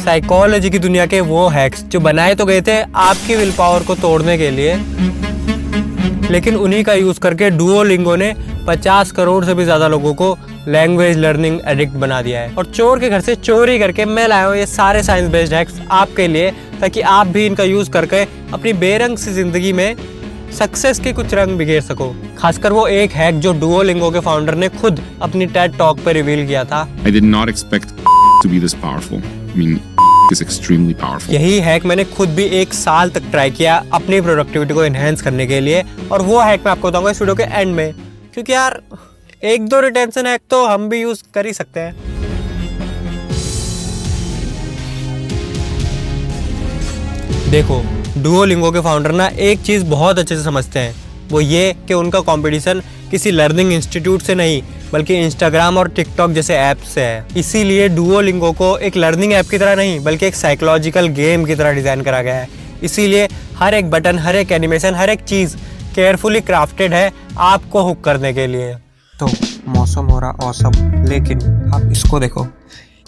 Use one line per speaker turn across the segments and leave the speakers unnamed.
Psychology की दुनिया के वो हैक्स जो बनाए तो गए थे आपकी विल पावर को तोड़ने के लिए, लेकिन उन्हीं का यूज करके डुओलिंगो ने 50 करोड़ से भी ज्यादा लोगों को लैंग्वेज लर्निंग एडिक्ट बना दिया है। और चोर के घर से चोरी करके मैं लाया हूँ ये सारे साइंस बेस्ड हैक्स आपके लिए, ताकि आप भी इनका यूज करके अपनी बेरंग सी जिंदगी में सक्सेस के कुछ रंग बिखेर सको। खासकर वो एक हैक जो डुओलिंगो के फाउंडर ने खुद अपनी टेड टॉक पे रिवील किया था।
I did not expect to be this powerful. I mean, is extremely powerful.
यही हैक मैंने खुद भी 1 साल तक ट्राई किया अपनी प्रोडक्टिविटी को एनहेंस करने के लिए, और वो हैक मैं आपको बताऊंगा इस वीडियो के एंड में, क्योंकि यार 1-2 रिटेंशन हैक तो हम भी यूज कर ही सकते हैं। देखो, डुओलिंगो के फाउंडर ना एक चीज़ बहुत अच्छे से समझते हैं, वो ये कि उनका कंपटीशन किसी लर्निंग इंस्टीट्यूट से नहीं बल्कि इंस्टाग्राम और टिकटॉक जैसे ऐप से है। इसीलिए डुओलिंगो को एक लर्निंग ऐप की तरह नहीं बल्कि एक साइकोलॉजिकल गेम की तरह डिज़ाइन करा गया है। इसीलिए हर एक बटन, हर एक एनिमेशन, हर एक चीज़ केयरफुली क्राफ्टेड है आपको हुक करने के लिए। तो मौसम हो रहा औसम, लेकिन आप इसको देखो,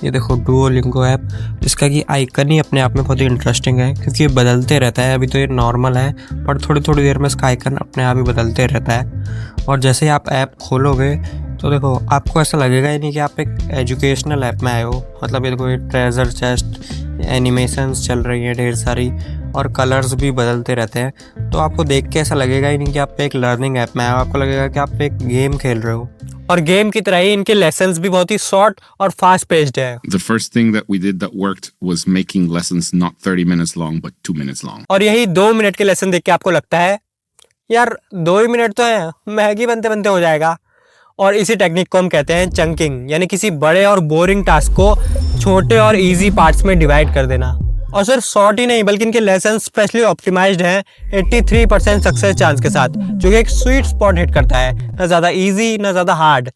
ये देखो डुओलिंगो ऐप, इसका कि आइकन ही अपने आप में बहुत ही इंटरेस्टिंग है, क्योंकि ये बदलते रहता है। अभी तो ये नॉर्मल है, पर थोड़ी थोड़ी देर में इसका आइकन अपने आप ही बदलते रहता है। और जैसे ही आप ऐप खोलोगे तो देखो आपको ऐसा लगेगा ही नहीं कि आप एक एजुकेशनल ऐप में आए हो। मतलब ये देखो, ये ट्रेजर चेस्ट, एनिमेशंस चल रही हैं ढेर सारी, और कलर्स भी बदलते रहते हैं। तो आपको देख के ऐसा लगेगा ही नहीं कि आप एक लर्निंग ऐप में आए हो, आपको लगेगा कि आप एक गेम खेल रहे हो। और गेम की तरह ही इनके लेसन्स भी बहुत ही शॉर्ट और फास्ट पेस्ड है।
The first thing that we did that worked was making lessons not 30 minutes long but 2 minutes long.
और यही 2 मिनट के लेसन देख के आपको लगता है यार 2 ही मिनट तो है, मैगी बनते बनते हो जाएगा। और इसी टेक्निक को हम कहते हैं चंकिंग, यानी किसी बड़े और बोरिंग टास्क को छोटे और इजी पार्ट्स में डिवाइड कर देना। और सिर्फ शॉर्ट ही नहीं बल्कि इनके लेसन स्पेशली ऑप्टिमाइज्ड हैं 83% सक्सेस चांस के साथ, जो कि एक स्वीट स्पॉट हिट करता है। ना ज़्यादा इजी ना ज़्यादा हार्ड,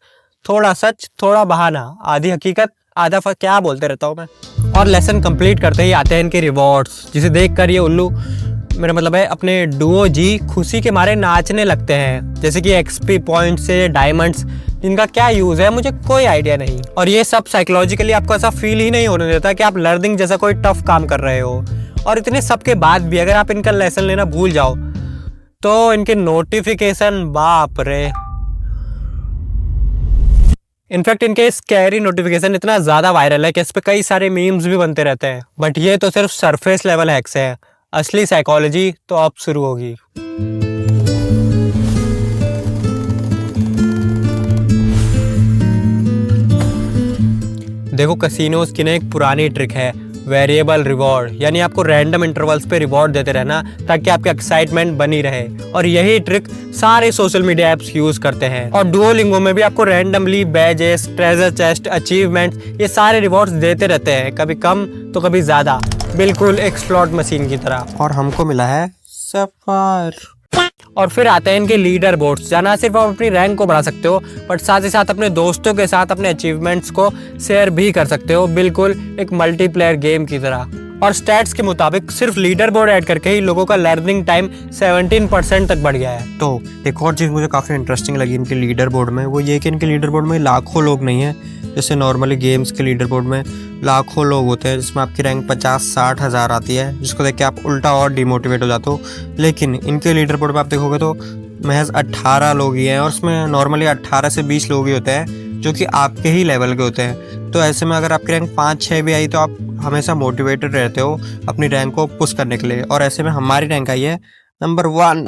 थोड़ा सच थोड़ा बहाना, आधी हकीकत आधा क्या बोलते रहता हूँ मैं। और लेसन कंप्लीट करते ही आते हैं इनके रिवॉर्ड्स, जिसे देख कर ये उल्लू, मेरा मतलब है अपने डुओ जी खुशी के मारे नाचने लगते हैं। जैसे कि एक्सपी पॉइंट से डायमंड्स, जिनका क्या यूज़ है मुझे कोई आइडिया नहीं। और ये सब साइकोलॉजिकली आपको ऐसा फील ही नहीं होने देता कि आप लर्निंग जैसा कोई टफ काम कर रहे हो। और इतने सब के बाद भी अगर आप इनका लेसन लेना भूल जाओ तो इनके नोटिफिकेशन, बाप रे, इनफैक्ट इनके स्कैरी नोटिफिकेशन इतना ज़्यादा वायरल है कि इस पर कई सारे मीम्स भी बनते रहते हैं। बट ये तो सिर्फ सरफेस लेवल हैक्स है, असली साइकोलॉजी तो अब शुरू होगी। देखो, कैसीनोज की ना एक पुरानी ट्रिक है वेरिएबल रिवॉर्ड, यानी आपको रैंडम इंटरवल्स पे रिवॉर्ड देते रहना ताकि आपकी एक्साइटमेंट बनी रहे। और यही ट्रिक सारे सोशल मीडिया ऐप्स यूज करते हैं। और डुओलिंगो में भी आपको randomly badges, treasure chest, achievements, ये सारे रिवॉर्ड्स देते रहते हैं, कभी कम तो कभी ज्यादा, बिल्कुल एक स्लॉट मशीन की तरह। और हमको मिला है सफार। और फिर आते हैं इनके लीडर बोर्ड्स, जहाँ ना सिर्फ आप अपनी रैंक को बढ़ा सकते हो बट साथ ही साथ अपने दोस्तों के साथ अपने अचीवमेंट्स को शेयर भी कर सकते हो, बिल्कुल एक मल्टीप्लेयर गेम की तरह। और स्टैट्स के मुताबिक सिर्फ लीडर बोर्ड ऐड करके ही लोगों का लर्निंग टाइम 17% तक बढ़ गया है। तो एक और चीज़ मुझे काफ़ी इंटरेस्टिंग लगी इनके लीडर बोर्ड में, वो ये कि इनके लीडर बोर्ड में लाखों लोग नहीं हैं जैसे नॉर्मली गेम्स के लीडर बोर्ड में लाखों लोग होते हैं, जिसमें आपकी रैंक 50-60 हज़ार आती है, जिसको देख के आप उल्टा और डिमोटिवेट हो जाते हो। लेकिन इनके लीडर बोर्ड में आप देखोगे तो महज 18 लोग ही हैं, और उसमें नॉर्मली 18 से 20 लोग ही होते हैं जो कि आपके ही लेवल के होते हैं। तो ऐसे में अगर आपकी रैंक 5-6 भी आई तो आप हमेशा मोटिवेटेड रहते हो अपनी रैंक को पुश करने के लिए। और ऐसे में हमारी रैंक आई है नंबर 1।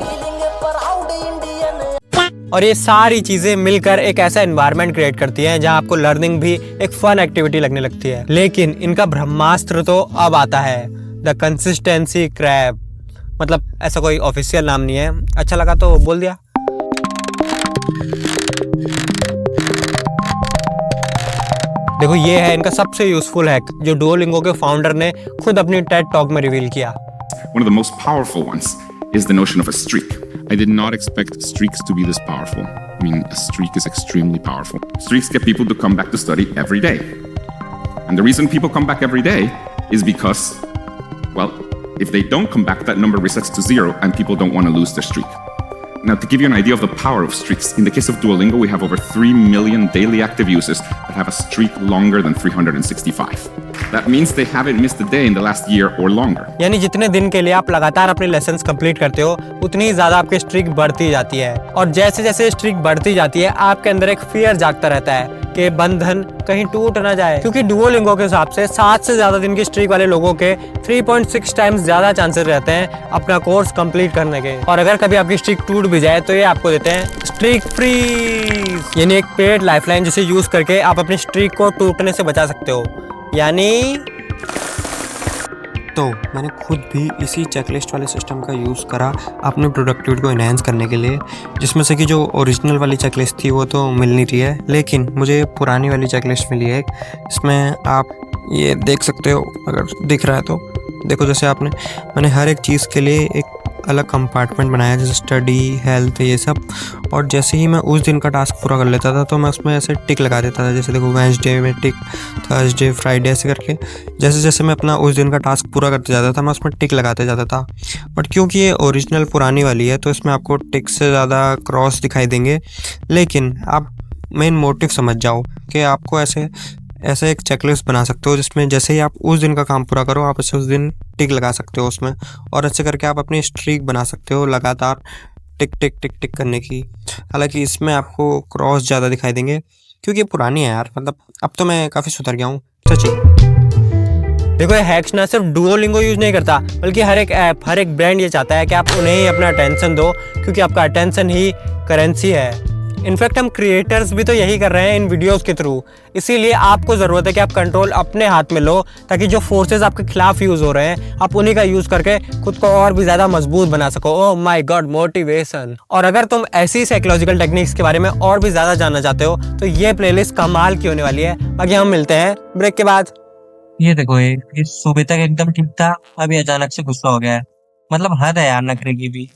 और ये सारी चीजें मिलकर एक ऐसा एनवायरनमेंट क्रिएट करती हैं जहां आपको लर्निंग भी एक फन एक्टिविटी लगने लगती है। लेकिन इनका ब्रह्मास्त्र तो अब आता है, द कंसिस्टेंसी क्रैब। मतलब ऐसा कोई ऑफिशियल नाम नहीं है, अच्छा लगा तो बोल दिया। देखो, ये है इनका सबसे यूजफुल हैक जो डुओलिंगो के फाउंडर ने खुद अपनी टेड टॉक में रिवील किया।
One of the most powerful ones is the notion of a streak. I did not expect streaks to be this powerful. I mean, a streak is extremely powerful. Streaks get people to come back to study every day. And the reason people come back every day is because, well, if they don't come back, that number resets to 0 and people don't want to lose their streak. Now, to give you an idea of the power of streaks, in the case of Duolingo, we have over 3 million daily active users that have a streak longer than 365. That means they haven't missed a day in the last year or longer.
यानी जितने दिन के लिए आप लगातार अपने lessons complete करते हो उतनी ही ज्यादा आपकी स्ट्रीक बढ़ती जाती है। और जैसे जैसे स्ट्रीक बढ़ती जाती है आपके अंदर एक फियर जागता रहता है कि बंधन कहीं टूट ना जाए, क्योंकि डुओलिंगो के हिसाब से 7 से ज्यादा दिन की स्ट्रीक वाले लोगों के 3.6 टाइम्स ज्यादा चांसेस रहते हैं अपना कोर्स कंप्लीट करने के। और अगर कभी आपकी स्ट्रीक टूट भी जाए तो ये आपको देते हैं स्ट्रीक फ्रीज, यानी एक पेड लाइफलाइन जिसे यूज करके आप अपनी स्ट्रीक को टूटने से बचा सकते हो। यानी तो मैंने खुद भी इसी चेकलिस्ट वाले सिस्टम का यूज़ करा अपनी प्रोडक्टिविटी को इन्हेंस करने के लिए, जिसमें से कि जो ओरिजिनल वाली चेकलिस्ट थी वो तो मिल नहीं रही है, लेकिन मुझे पुरानी वाली चेकलिस्ट मिली है। इसमें आप ये देख सकते हो, अगर दिख रहा है तो देखो, जैसे मैंने हर एक चीज़ के लिए एक अलग कंपार्टमेंट बनाया, जैसे स्टडी, हेल्थ, ये सब। और जैसे ही मैं उस दिन का टास्क पूरा कर लेता था तो मैं उसमें ऐसे टिक लगा देता था, जैसे देखो वेडनेसडे में टिक, थर्सडे, फ्राइडे, ऐसे करके जैसे जैसे मैं अपना उस दिन का टास्क पूरा करते जाता था मैं उसमें टिक लगाते जाता था। बट क्योंकि ये ओरिजिनल पुरानी वाली है तो इसमें आपको टिक से ज़्यादा क्रॉस दिखाई देंगे, लेकिन आप मेन मोटिव समझ जाओ कि आपको ऐसे एक चेकलिस्ट बना सकते हो जिसमें जैसे ही आप उस दिन का काम पूरा करो आप ऐसे उस दिन टिक लगा सकते हो उसमें, और ऐसे करके आप अपनी स्ट्रीक बना सकते हो लगातार टिक टिक टिक टिक करने की। हालांकि इसमें आपको क्रॉस ज़्यादा दिखाई देंगे क्योंकि पुरानी है यार, मतलब अब तो मैं काफ़ी सुधर गया हूँ सच्ची। देखो ये हैक्स ना सिर्फ डुओलिंगो यूज नहीं करता, बल्कि हर एक ऐप, हर एक ब्रांड ये चाहता है कि आप उन्हें ही अपना अटेंशन दो, क्योंकि आपका अटेंशन ही करेंसी है। इनफैक्ट हम क्रिएटर्स भी तो यही कर रहे हैं इन वीडियोस के थ्रू। इसीलिए आपको ज़रूरत है कि आप कंट्रोल अपने हाथ में लो, ताकि जो फोर्सेस आपके खिलाफ यूज़ हो रहे हैं आप उन्हीं का यूज़ करके खुद को और भी ज़्यादा मजबूत बना सको। Oh my God, motivation. और अगर तुम ऐसी साइकोलॉजिकल टेक्निक्स के बारे में और भी ज़्यादा जानना चाहते हो तो ये प्लेलिस्ट कमाल की होने वाली है। बाकी हम मिलते हैं ब्रेक के बाद।
ये देखो, ये सुबह तक एकदम ठीक था, अभी अचानक से गुस्सा हो गया है। मतलब हद है यार नखरे की भी।